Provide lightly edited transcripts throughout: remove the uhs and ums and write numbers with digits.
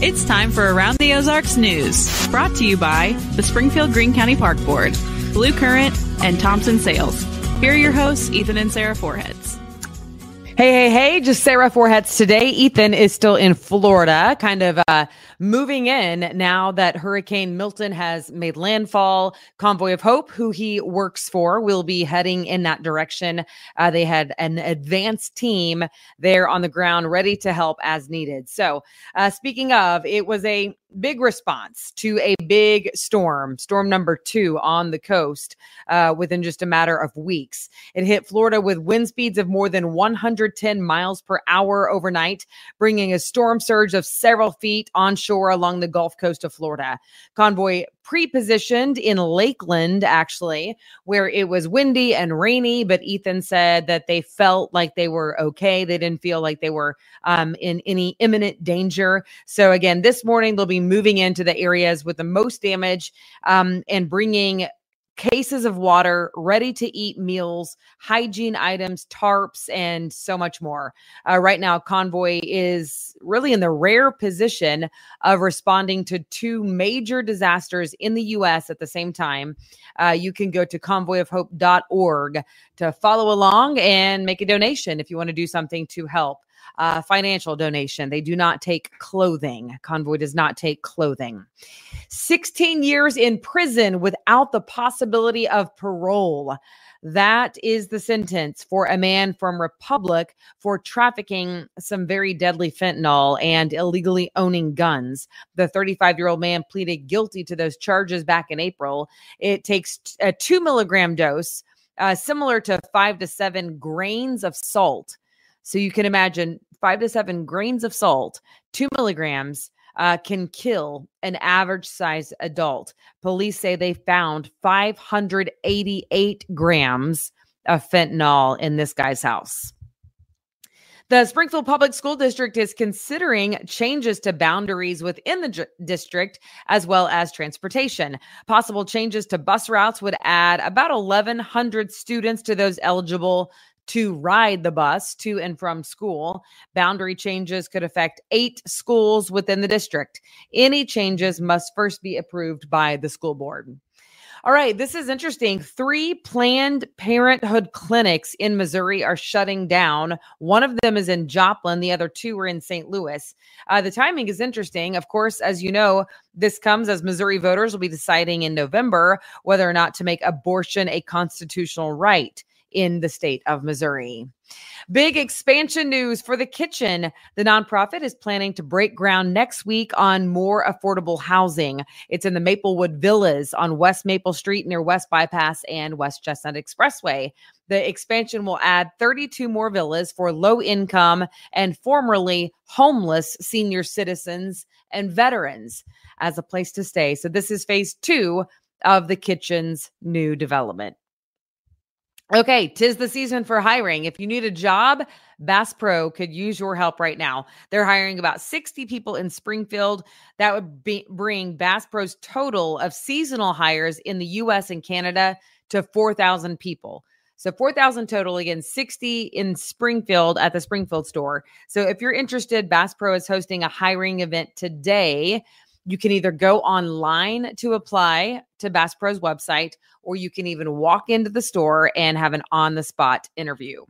It's time for Around the Ozarks News, brought to you by the Springfield Greene County Park Board, Blue Current, and Thompson Sales. Here are your hosts, Ethan and Sarah Foreheads. Hey, just Sarah Foreheads today. Ethan is still in Florida, kind of moving in now that Hurricane Milton has made landfall. Convoy of Hope, who he works for, will be heading in that direction. They had an advanced team there on the ground ready to help as needed. So speaking of, it was a big response to a big storm number 2 on the coast within just a matter of weeks. It hit Florida with wind speeds of more than 110 miles per hour overnight, bringing a storm surge of several feet onshore along the Gulf Coast of Florida. Convoy pre-positioned in Lakeland, actually, where it was windy and rainy, but Ethan said that they felt like they were okay. They didn't feel like they were in any imminent danger. So again, this morning they'll be moving into the areas with the most damage and bringing cases of water, ready-to-eat meals, hygiene items, tarps, and so much more. Right now, Convoy is really in the rare position of responding to 2 major disasters in the U.S. at the same time. You can go to convoyofhope.org to follow along and make a donation if you want to do something to help. Financial donation. They do not take clothing. Convoy does not take clothing. 16 years in prison without the possibility of parole. That is the sentence for a man from Republic for trafficking some very deadly fentanyl and illegally owning guns. The 35-year-old man pleaded guilty to those charges back in April. It takes a 2 milligram dose, similar to 5 to 7 grains of salt. So you can imagine 5 to 7 grains of salt, 2 milligrams, can kill an average size adult. Police say they found 588 grams of fentanyl in this guy's house. The Springfield Public School District is considering changes to boundaries within the district as well as transportation. Possible changes to bus routes would add about 1,100 students to those eligible to ride the bus to and from school. Boundary changes could affect 8 schools within the district. Any changes must first be approved by the school board. All right, this is interesting. 3 Planned Parenthood clinics in Missouri are shutting down. One of them is in Joplin. The other 2 are in St. Louis. The timing is interesting. Of course, as you know, this comes as Missouri voters will be deciding in November whether or not to make abortion a constitutional right in the state of Missouri. Big expansion news for the kitchen. The nonprofit is planning to break ground next week on more affordable housing. It's in the Maplewood Villas on West Maple Street near West Bypass and West Chestnut Expressway. The expansion will add 32 more villas for low-income and formerly homeless senior citizens and veterans as a place to stay. So this is phase 2 of the kitchen's new development. Okay, 'tis the season for hiring. If you need a job, Bass Pro could use your help right now. They're hiring about 60 people in Springfield. That would bring Bass Pro's total of seasonal hires in the U.S. and Canada to 4,000 people. So 4,000 total, again, 60 in Springfield at the Springfield store. So if you're interested, Bass Pro is hosting a hiring event today. You can either go online to apply to Bass Pro's website, or you can even walk into the store and have an on-the-spot interview.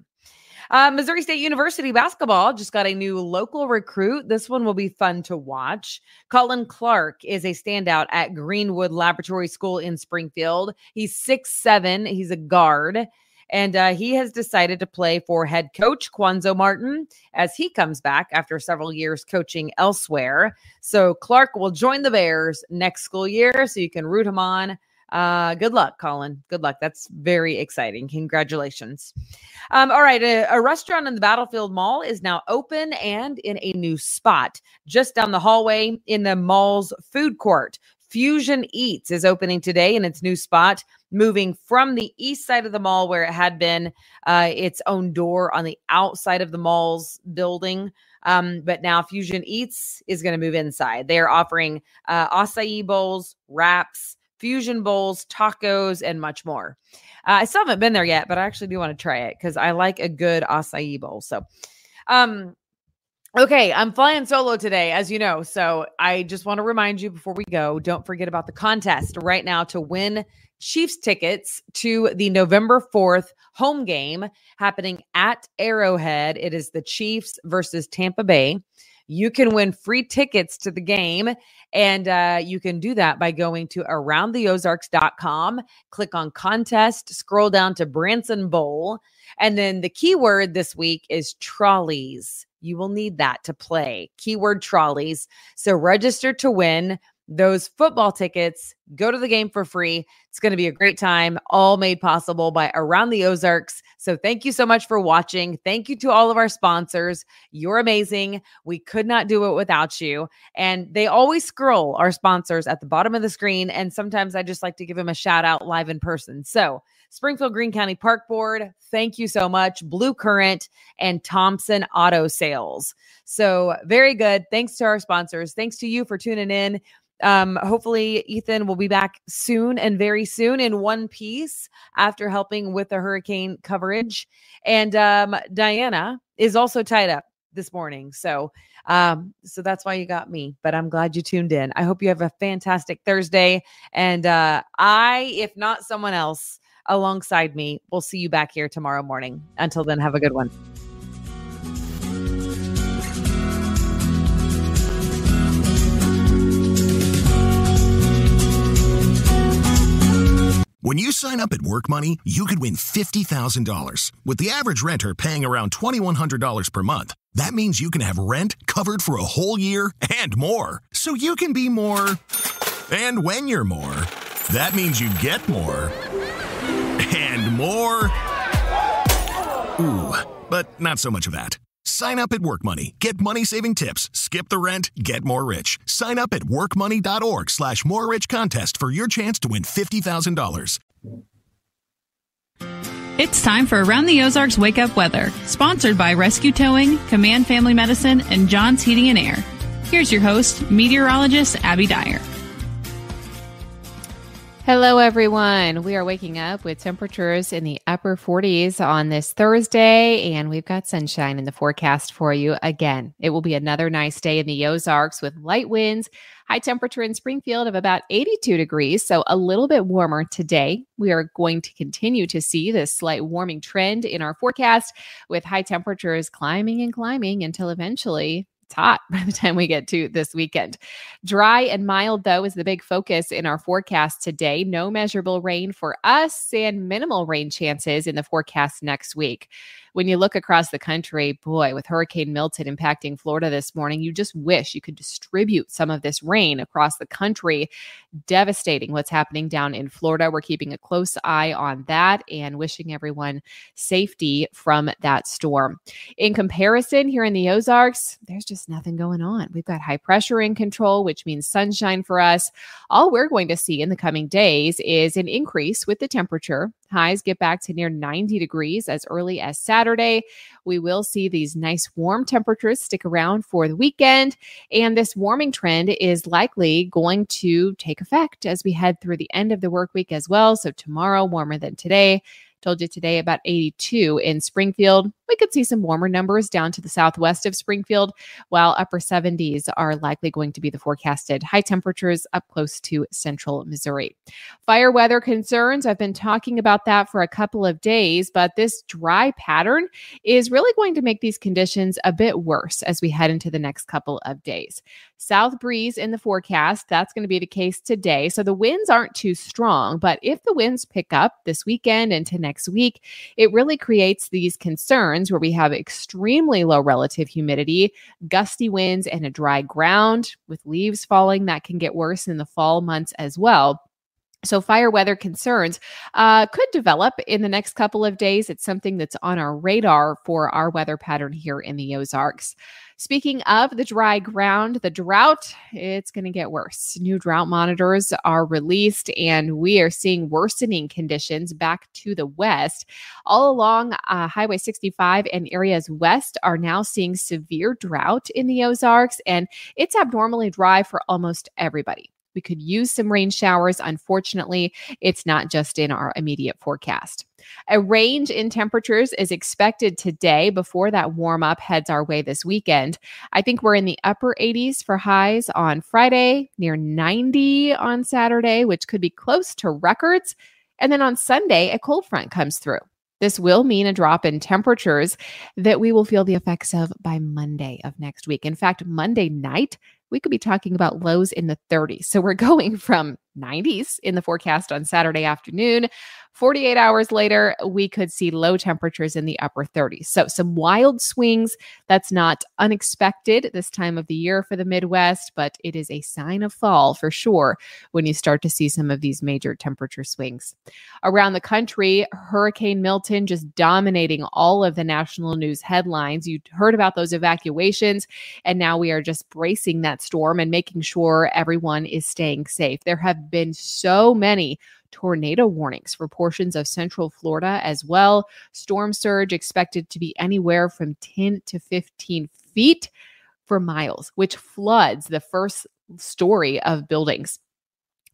Missouri State University basketball just got a new local recruit. This one will be fun to watch. Colin Clark is a standout at Greenwood Laboratory School in Springfield. He's 6'7". He's a guard. And he has decided to play for head coach Quanzo Martin as he comes back after several years coaching elsewhere. So Clark will join the Bears next school year, so you can root him on. Good luck, Colin. Good luck. That's very exciting. Congratulations. All right. A restaurant in the Battlefield Mall is now open and in a new spot just down the hallway in the mall's food court. Fusion Eats is opening today in its new spot, moving from the east side of the mall where it had been its own door on the outside of the mall's building. But now Fusion Eats is going to move inside. They are offering acai bowls, wraps, fusion bowls, tacos, and much more. I still haven't been there yet, but I actually do want to try it because I like a good acai bowl. So Okay, I'm flying solo today, as you know. So I just want to remind you before we go, don't forget about the contest right now to win Chiefs tickets to the November 4th home game happening at Arrowhead. It is the Chiefs versus Tampa Bay. You can win free tickets to the game, and you can do that by going to aroundtheozarks.com, click on contest, scroll down to Branson Bowl, and then the keyword this week is trolleys. You will need that to play. Keyword trolleys. So register to win those football tickets. Go to the game for free. It's going to be a great time, all made possible by Around the Ozarks. So thank you so much for watching. Thank you to all of our sponsors. You're amazing. We could not do it without you. And they always scroll our sponsors at the bottom of the screen. And sometimes I just like to give them a shout out live in person. So Springfield Greene County Park Board, thank you so much. Blue Current and Thompson Auto Sales. So very good. Thanks to our sponsors. Thanks to you for tuning in. Hopefully Ethan will be back soon and very soon in one piece after helping with the hurricane coverage. And Diana is also tied up this morning. So that's why you got me, but I'm glad you tuned in. I hope you have a fantastic Thursday. And if not someone else alongside me, we'll see you back here tomorrow morning. Until then, have a good one. When you sign up at Work Money, you could win $50,000. With the average renter paying around $2,100 per month, that means you can have rent covered for a whole year and more. So you can be more. And when you're more, that means you get more. And more. Ooh, but not so much of that. Sign up at Work Money. Get money-saving tips. Skip the rent. Get more rich. Sign up at workmoney.org/more-rich contest for your chance to win $50,000. It's time for Around the Ozarks Wake Up Weather, sponsored by Rescue Towing, Command Family Medicine, and John's Heating and Air. Here's your host, meteorologist Abby Dyer. Hello, everyone. We are waking up with temperatures in the upper 40s on this Thursday, and we've got sunshine in the forecast for you again. It will be another nice day in the Ozarks with light winds, high temperature in Springfield of about 82 degrees, so a little bit warmer today. We are going to continue to see this slight warming trend in our forecast with high temperatures climbing and climbing until eventually it's hot by the time we get to this weekend. Dry and mild, though, is the big focus in our forecast today. No measurable rain for us and minimal rain chances in the forecast next week. When you look across the country, boy, with Hurricane Milton impacting Florida this morning, you just wish you could distribute some of this rain across the country. Devastating what's happening down in Florida. We're keeping a close eye on that and wishing everyone safety from that storm. In comparison, here in the Ozarks, there's just nothing going on. We've got high pressure in control, which means sunshine for us. All we're going to see in the coming days is an increase with the temperature. Highs get back to near 90 degrees as early as Saturday. We will see these nice warm temperatures stick around for the weekend, and this warming trend is likely going to take effect as we head through the end of the work week as well. So tomorrow, warmer than today. Told you today about 82 in Springfield. We could see some warmer numbers down to the southwest of Springfield, while upper 70s are likely going to be the forecasted high temperatures up close to central Missouri. Fire weather concerns, I've been talking about that for a couple of days, but this dry pattern is really going to make these conditions a bit worse as we head into the next couple of days. South breeze in the forecast, that's going to be the case today. So the winds aren't too strong, but if the winds pick up this weekend into next week, it really creates these concerns where we have extremely low relative humidity, gusty winds, and a dry ground with leaves falling. That can get worse in the fall months as well. So fire weather concerns could develop in the next couple of days. It's something that's on our radar for our weather pattern here in the Ozarks. Speaking of the dry ground, the drought, it's going to get worse. New drought monitors are released, and we are seeing worsening conditions back to the west. All along Highway 65 and areas west are now seeing severe drought in the Ozarks, and it's abnormally dry for almost everybody. We could use some rain showers. Unfortunately, it's not just in our immediate forecast. A range in temperatures is expected today before that warm up heads our way this weekend. I think we're in the upper 80s for highs on Friday, near 90 on Saturday, which could be close to records. And then on Sunday, a cold front comes through. This will mean a drop in temperatures that we will feel the effects of by Monday of next week. In fact, Monday night, we could be talking about lows in the 30s. So we're going from 90s in the forecast on Saturday afternoon. 48 hours later, we could see low temperatures in the upper 30s. So some wild swings. That's not unexpected this time of the year for the Midwest, but it is a sign of fall for sure when you start to see some of these major temperature swings. Around the country, Hurricane Milton just dominating all of the national news headlines. You heard about those evacuations, and now we are just bracing that storm and making sure everyone is staying safe. There have been so many tornado warnings for portions of central Florida as well. Storm surge expected to be anywhere from 10 to 15 feet for miles, which floods the first story of buildings.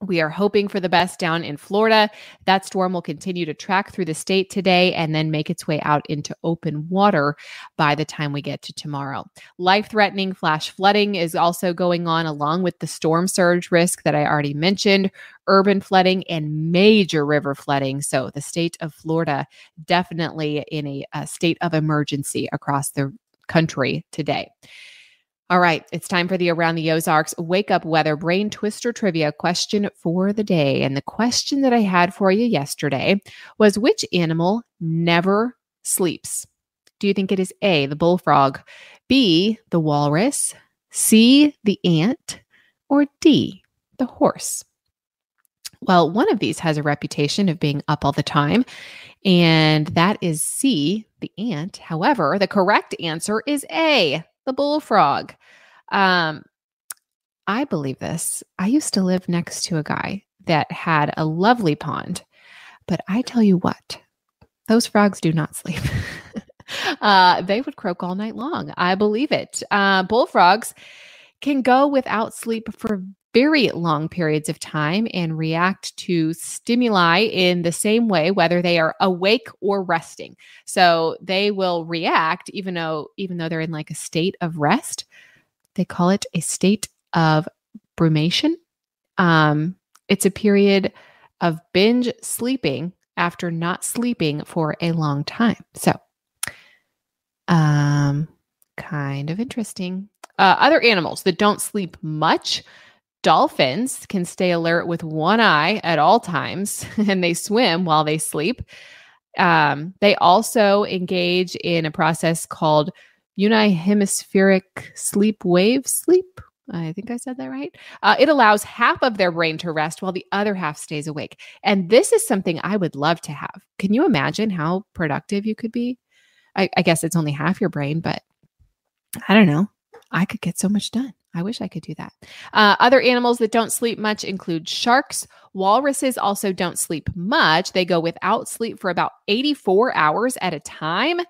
We are hoping for the best down in Florida. That storm will continue to track through the state today and then make its way out into open water by the time we get to tomorrow. Life-threatening flash flooding is also going on along with the storm surge risk that I already mentioned, urban flooding and major river flooding. So the state of Florida definitely in a state of emergency across the country today. All right, it's time for the Around the Ozarks Wake Up Weather Brain Twister Trivia question for the day. And the question that I had for you yesterday was, which animal never sleeps? Do you think it is A, the bullfrog, B, the walrus, C, the ant, or D, the horse? Well, one of these has a reputation of being up all the time, and that is C, the ant. However, the correct answer is A, the bullfrog. I believe this. I used to live next to a guy that had a lovely pond, but I tell you what, those frogs do not sleep. They would croak all night long. I believe it. Bullfrogs can go without sleep for very long periods of time and react to stimuli in the same way, whether they are awake or resting. So they will react even though they're in like a state of rest. They call it a state of brumation. It's a period of binge sleeping after not sleeping for a long time. So, kind of interesting. Other animals that don't sleep much. Dolphins can stay alert with one eye at all times, and they swim while they sleep. They also engage in a process called unihemispheric wave sleep. I think I said that right. It allows half of their brain to rest while the other half stays awake. And this is something I would love to have. Can you imagine how productive you could be? I guess it's only half your brain, but I don't know. I could get so much done. I wish I could do that. Other animals that don't sleep much include sharks. Walruses also don't sleep much. They go without sleep for about 84 hours at a time.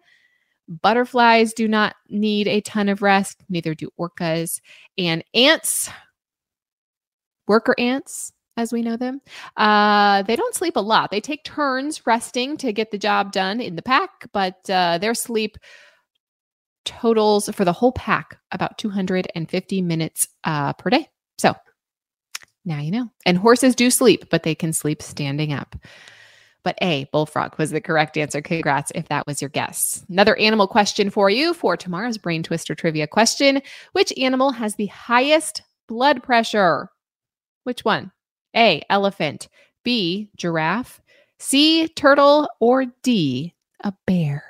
Butterflies do not need a ton of rest. Neither do orcas. And ants, worker ants, as we know them, they don't sleep a lot. They take turns resting to get the job done in the pack, but their sleep totals for the whole pack about 250 minutes per day. So now you know. And horses do sleep, but they can sleep standing up. But A, bullfrog was the correct answer. Congrats if that was your guess. Another animal question for you for tomorrow's Brain Twister Trivia question. Which animal has the highest blood pressure? Which one? A, elephant. B, giraffe. C, turtle. Or D, a bear?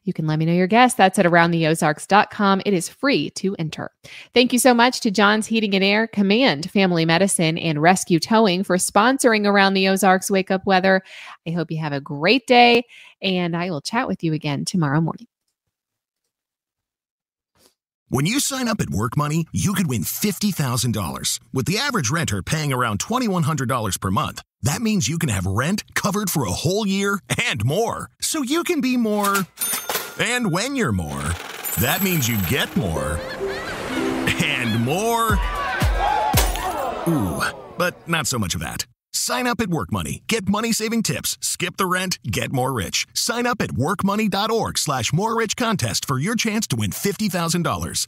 You can let me know your guess. That's at aroundtheozarks.com. It is free to enter. Thank you so much to John's Heating and Air, Command Family Medicine, and Rescue Towing for sponsoring Around the Ozarks Wake Up Weather. I hope you have a great day, and I will chat with you again tomorrow morning. When you sign up at Work Money, you could win $50,000. With the average renter paying around $2,100 per month, that means you can have rent covered for a whole year and more. So you can be more. And when you're more, that means you get more. And more. Ooh, but not so much of that. Sign up at WorkMoney. Get money-saving tips. Skip the rent. Get more rich. Sign up at workmoney.org/more-rich contest for your chance to win $50,000.